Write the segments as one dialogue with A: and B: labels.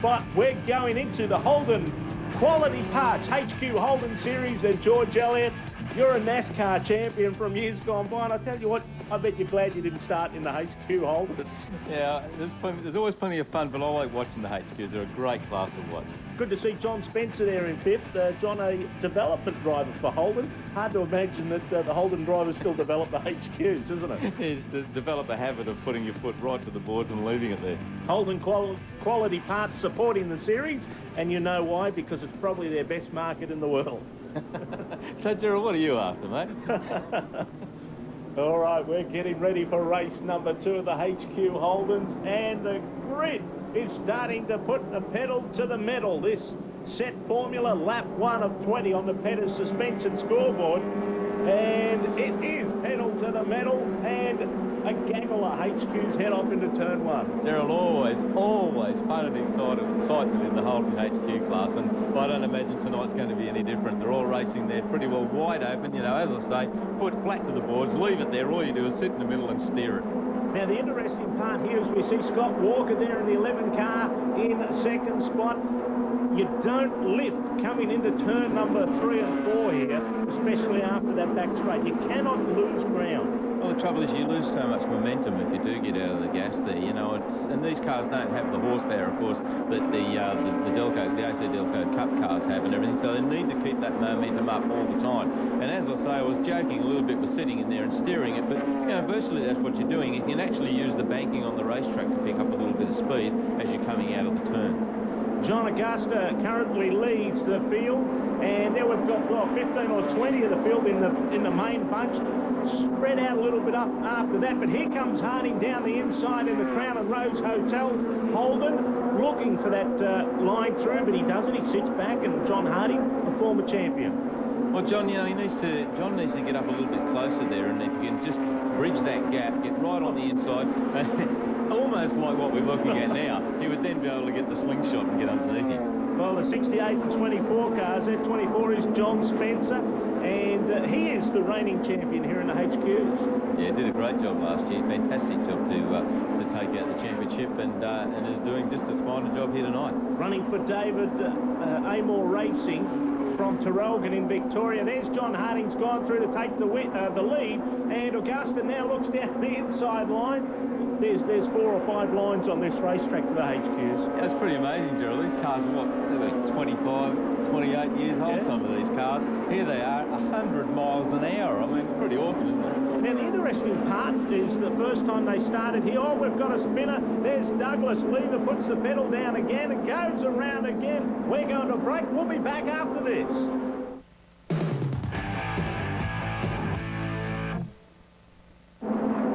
A: But we're going into the Holden Quality Parts HQ Holden Series, and George Elliott, you're a NASCAR champion from years gone by, and I tell you what, I bet you're glad you didn't start in the HQ Holdens.
B: Yeah, there's always plenty of fun, but I like watching the HQs. They're a great class to watch.
A: Good to see John Spencer there in fifth. John, a development driver for Holden. Hard to imagine that the Holden drivers still develop the HQs, isn't it?
B: Is to develop a habit of putting your foot right to the boards and leaving it there.
A: Holden Quality Parts supporting the series, and you know why, because it's probably their best market in the world.
B: So, Gerald, what are you after, mate?
A: All right, we're getting ready for race number 2 of the HQ Holdens, and the grid is starting to put the pedal to the metal. This set formula, lap 1 of 20 on the Pettis suspension scoreboard, and it is pedal to the metal, and a gaggle of HQs head off into turn 1.
B: Gerald, always fun and excitement in the Holden HQ class, and I don't imagine tonight's going to be any different. They're all racing there pretty well wide open, you know, as I say, foot flat to the boards, leave it there, all you do is sit in the middle and steer it.
A: Now, the interesting part here is we see Scott Walker there in the 11 car in second spot. You don't lift coming into turn number 3 and 4 here, especially after that back straight. You cannot lose ground.
B: Well, the trouble is you lose so much momentum if you do get out of the gas there. You know, and these cars don't have the horsepower, of course, that the AC Delco Cup cars have and everything, so they need to keep that momentum up all the time. And as I say, I was joking a little bit with sitting in there and steering it, but, you know, virtually that's what you're doing. You can actually use the banking on the racetrack to pick up a little bit of speed as you're coming out of the turn.
A: John Augusta currently leads the field, and there we've got, well, 15 or 20 of the field in the main bunch, spread out a little bit up after that. But here comes Harding down the inside in the Crown and Rose Hotel. Holden looking for that line through, but he doesn't. He sits back, and John Harding, a former champion.
B: Well, John, you know, John needs to get up a little bit closer there, and if you can just bridge that gap, get right on the inside, almost like what we're looking at now, he would then be able to get the slingshot and get underneath him.
A: Well, the 68 and 24 cars, that 24 is John Spencer, and he is the reigning champion here in the HQs.
B: Yeah, did a great job last year. Fantastic job to take out the championship, and is doing just as fine a job here tonight. Running for David Amor Racing from Terrelgan in Victoria. There's John Harding's gone through to take the lead, and Augusta now looks down the inside line. There's 4 or 5 lines on this racetrack for the HQs. Yeah, that's pretty amazing, Gerald. These cars are, what, they're 25, 28 years old, some of these cars. Here they are, 100 miles an hour. I mean, it's pretty awesome, isn't it?
A: Now, the interesting part is the first time they started here, oh, we've got a spinner. There's Douglas. Lever puts the pedal down again and goes around again. We're going to break. We'll be back after this.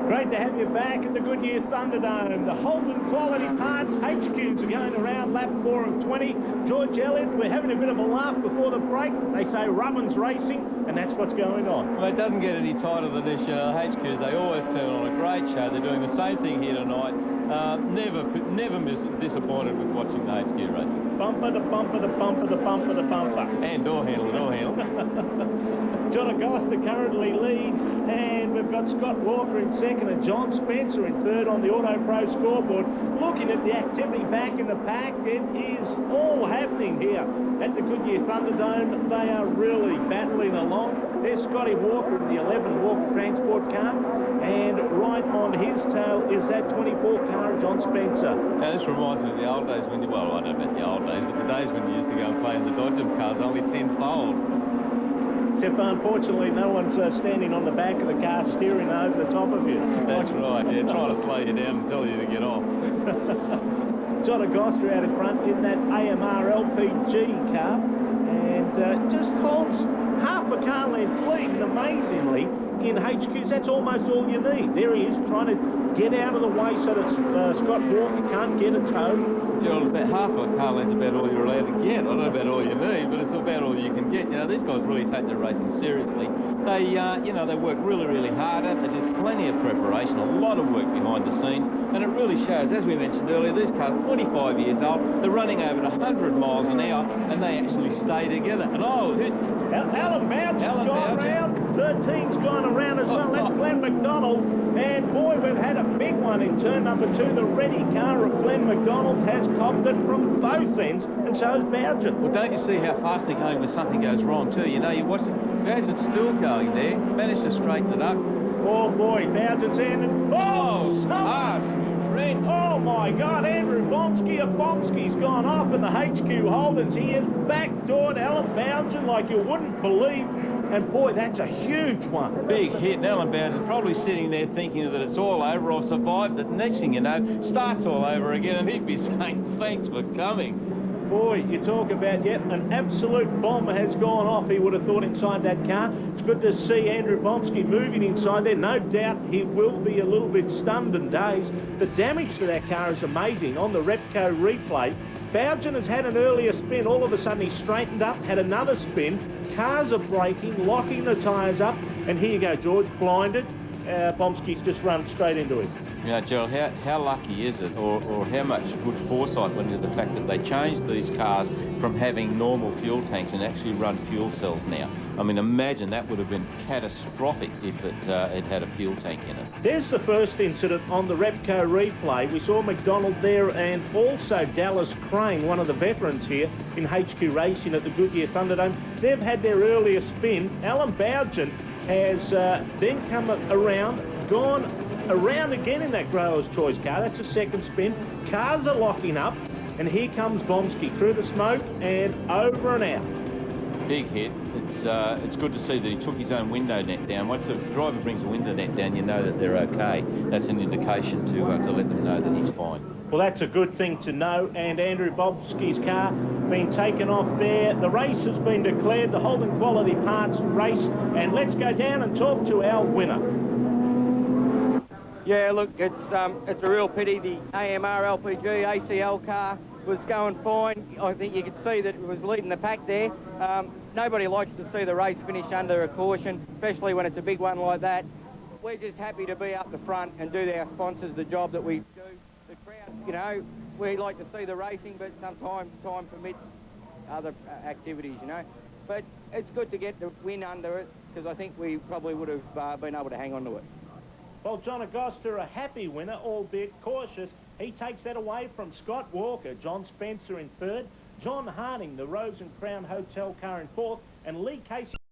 A: Great to have you back at the Goodyear Thunderdome. The Holden Quality Parts HQs are going around lap 4 of 20. George Elliott, we're having a bit of a laugh before the break. They say Rubbin's racing, and that's what's going on.
B: Well, it doesn't get any tighter than this, you know. The HQs, they always turn on a great show. They're doing the same thing here tonight. Never disappointed with watching the HQ racing.
A: Bumper to bumper to bumper to bumper to bumper.
B: And door handle.
A: John Augusta currently leads, and we've got Scott Walker in second and John Spencer in third on the Auto Pro scoreboard. Looking at the activity back in the pack, it is all happening here at the Goodyear Thunderdome. They are really battling along. There's Scotty Walker in the 11 Walker Transport car, and right on his tail is that 24 car of John Spencer.
B: Now, this reminds me of the old days when you, well, I don't know about the old days, but the days when you used to go and play in the Dodgem cars, only 10-fold.
A: Except, unfortunately, no one's standing on the back of the car steering over the top of you.
B: That's right, yeah, trying to slow you down and tell you to get off.
A: John Augusta out in front in that AMR LPG car, and just holds half a car length lead, and amazingly, in HQs, that's almost all you need. There he is, trying to get out of the way so that Scott Walker can't get a tow.
B: Gerald, about half a car length's about all you're allowed to get. I don't know about all you need, but it's about all you can get. You know, these guys really take their racing seriously. They, you know, they worked really, really hard at it. They did plenty of preparation, a lot of work behind the scenes, and it really shows. As we mentioned earlier, these cars are 25 years old. They're running over 100 miles an hour, and they actually stay together. And
A: Alan Boucher's gone around. 13's gone around as well. That's Glenn McDonald. And boy, we've had a big one in turn number 2. The ready car of Glenn McDonald has copped it from both ends, and so has Boucher.
B: Well, don't you see how fast they're going when something goes wrong too? You know, you watch Boucher's still going there, managed to straighten it up.
A: Oh boy, Boucher's in. Oh my God, Andrew Bomsky's gone off in the HQ Holdens. He has backdoored Alan Boucher like you wouldn't believe. And boy, that's a huge one.
B: Big hit. And Alan Boucher's probably sitting there thinking that it's all over, I've survived it. Next thing you know, starts all over again, and he'd be saying, thanks for coming.
A: Boy, you talk about, yet an absolute bomb has gone off, he would have thought, inside that car. It's good to see Andrew Bomsky moving inside there. No doubt he will be a little bit stunned and dazed. The damage to that car is amazing. On the Repco replay, Boucher has had an earlier spin. All of a sudden, he straightened up, had another spin. Cars are braking, locking the tyres up. And here you go, George, blinded. Bomsky's just run straight into him.
B: You know, Gerald, how lucky is it, or how much good foresight went into the fact that they changed these cars from having normal fuel tanks and actually run fuel cells now? I mean, imagine that would have been catastrophic if it had a fuel tank in it.
A: There's the first incident on the Repco replay. We saw McDonald there and also Dallas Crane, one of the veterans here in HQ Racing at the Goodyear Thunderdome. They've had their earlier spin. Alan Boucher has then come around, gone around again in that Grower's Choice car. That's a second spin. Cars are locking up, and here comes Bomsky through the smoke and over and out.
B: Big hit. It's good to see that he took his own window net down. Once the driver brings a window net down, you know that they're okay. That's an indication to let them know that he's fine.
A: Well, that's a good thing to know. And Andrew Bomsky's car being taken off there. The race has been declared, the Holden Quality Parts race. And let's go down and talk to our winner.
C: Yeah, look, it's a real pity. The AMR LPG ACL car was going fine. I think you could see that it was leading the pack there. Nobody likes to see the race finish under a caution, especially when it's a big one like that. We're just happy to be up the front and do our sponsors the job that we do. The crowd, you know, we like to see the racing, but sometimes time permits other activities, you know. But it's good to get the win under it, because I think we probably would have been able to hang on to it.
A: Well, John Agosta, a happy winner, albeit cautious. He takes that away from Scott Walker, John Spencer in third, John Harding, the Rose and Crown Hotel car in fourth, and Lee Casey